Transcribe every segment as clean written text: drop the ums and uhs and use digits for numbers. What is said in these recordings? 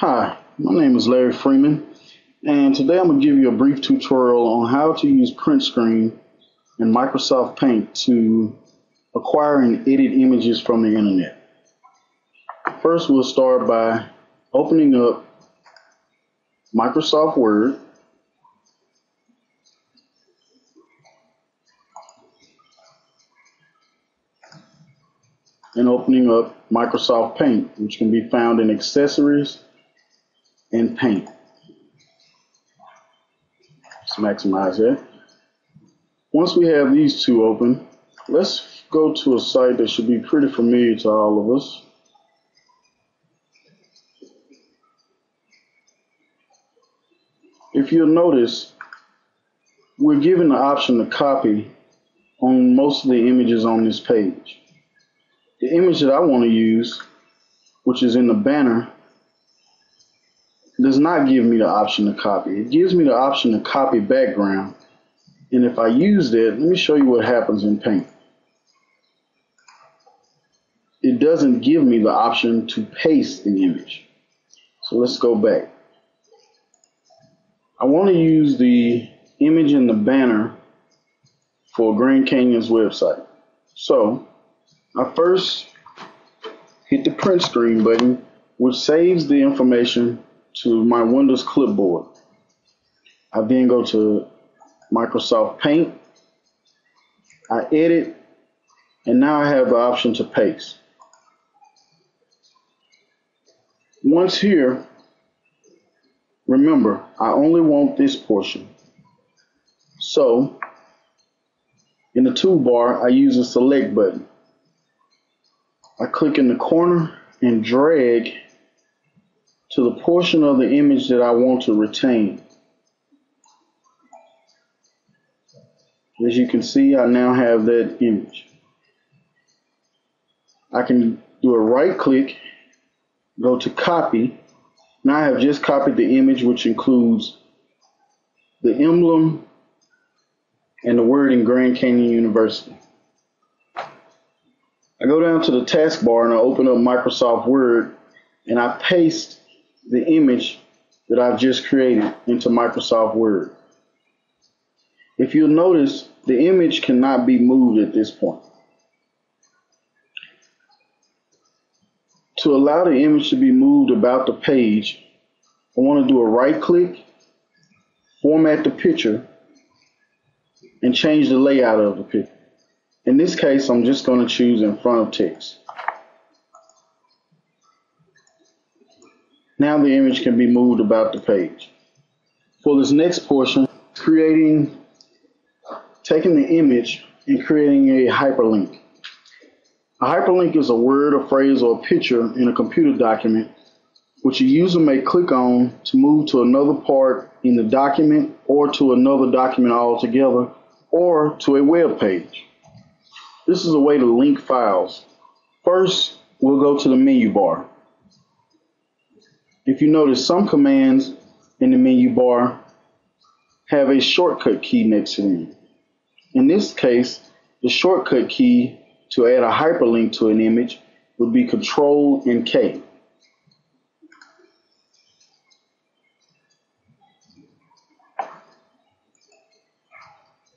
Hi, my name is Larry Freeman, and today I'm going to give you a brief tutorial on how to use print screen in Microsoft Paint to acquire and edit images from the internet. First, we'll start by opening up Microsoft Word. And opening up Microsoft Paint, which can be found in Accessories and Paint. Let's maximize that. Once we have these two open, let's go to a site that should be pretty familiar to all of us. If you'll notice, we're given the option to copy on most of the images on this page. The image that I want to use, which is in the banner, does not give me the option to copy. It gives me the option to copy background. And if I use that, let me show you what happens in Paint. It doesn't give me the option to paste the image. So let's go back. I want to use the image in the banner for Grand Canyon's website. So I first hit the print screen button, which saves the information to my Windows clipboard. I then go to Microsoft Paint, I edit, and now I have the option to paste. Once here, remember, I only want this portion. So in the toolbar, I use the select button. I click in the corner and drag to the portion of the image that I want to retain. As you can see, I now have that image. I can do a right click, go to copy. Now I have just copied the image, which includes the emblem and the wording Grand Canyon University. I go down to the taskbar and I open up Microsoft Word and I paste the image that I've just created into Microsoft Word. If you'll notice, the image cannot be moved at this point. To allow the image to be moved about the page, I want to do a right click, format the picture, and change the layout of the picture. In this case, I'm just going to choose in front of text. Now the image can be moved about the page. For this next portion, taking the image and creating a hyperlink. A hyperlink is a word, a phrase, or a picture in a computer document which a user may click on to move to another part in the document or to another document altogether or to a web page. This is a way to link files. First, we'll go to the menu bar. If you notice, some commands in the menu bar have a shortcut key next to them. In this case, the shortcut key to add a hyperlink to an image would be Control and K.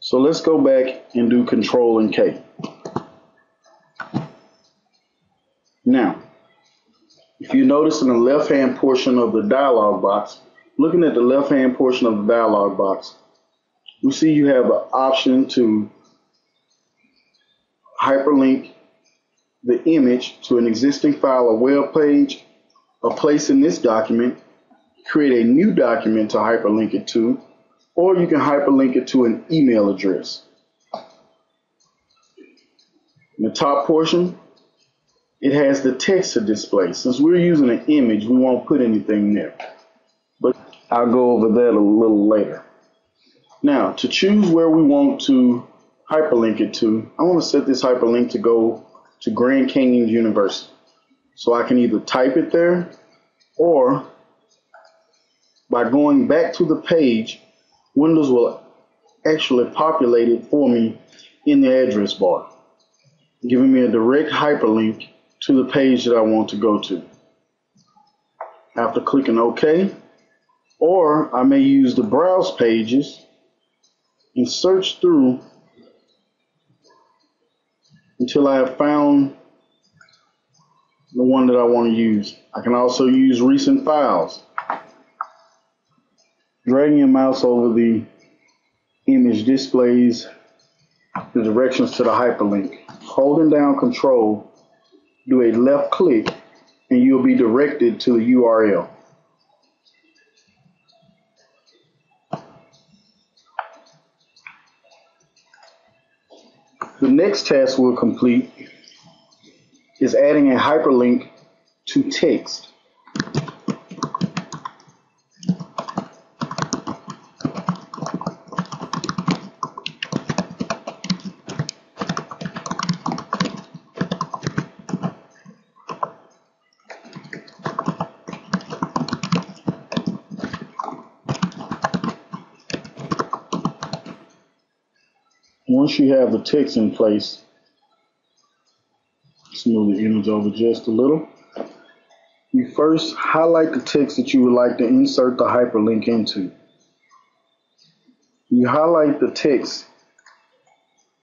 So let's go back and do Control and K. Now, if you notice in the left-hand portion of the dialog box, looking at the left-hand portion of the dialog box, you see you have an option to hyperlink the image to an existing file or web page, a place in this document, create a new document to hyperlink it to, or you can hyperlink it to an email address. In the top portion, it has the text to display. Since we're using an image, we won't put anything there, but I'll go over that a little later. Now, to choose where we want to hyperlink it to, I want to set this hyperlink to go to Grand Canyon University. So I can either type it there, or by going back to the page, Windows will actually populate it for me in the address bar, giving me a direct hyperlink to the page that I want to go to. after clicking OK, or I may use the browse pages and search through until I have found the one that I want to use. I can also use recent files. Dragging your mouse over the image displays the directions to the hyperlink. Holding down Control, do a left click, and you'll be directed to the URL. The next task we'll complete is adding a hyperlink to text. Once you have the text in place, smooth the image over just a little. You first highlight the text that you would like to insert the hyperlink into. You highlight the text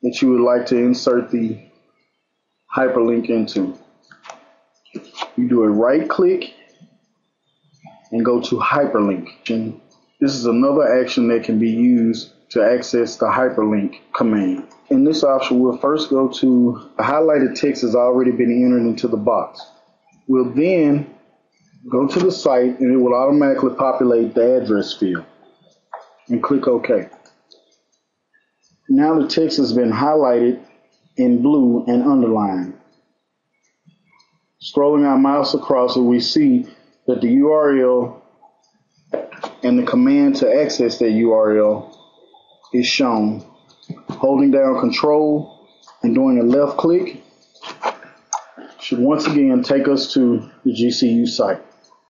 that you would like to insert the hyperlink into. You do a right click and go to hyperlink. This is another action that can be used to access the hyperlink command. In this option, we'll first go to the highlighted text has already been entered into the box. We'll then go to the site and it will automatically populate the address field and click OK. Now the text has been highlighted in blue and underlined. Scrolling our mouse across it, we see that the URL and the command to access that URL is shown. Holding down Control and doing a left click should once again take us to the GCU site.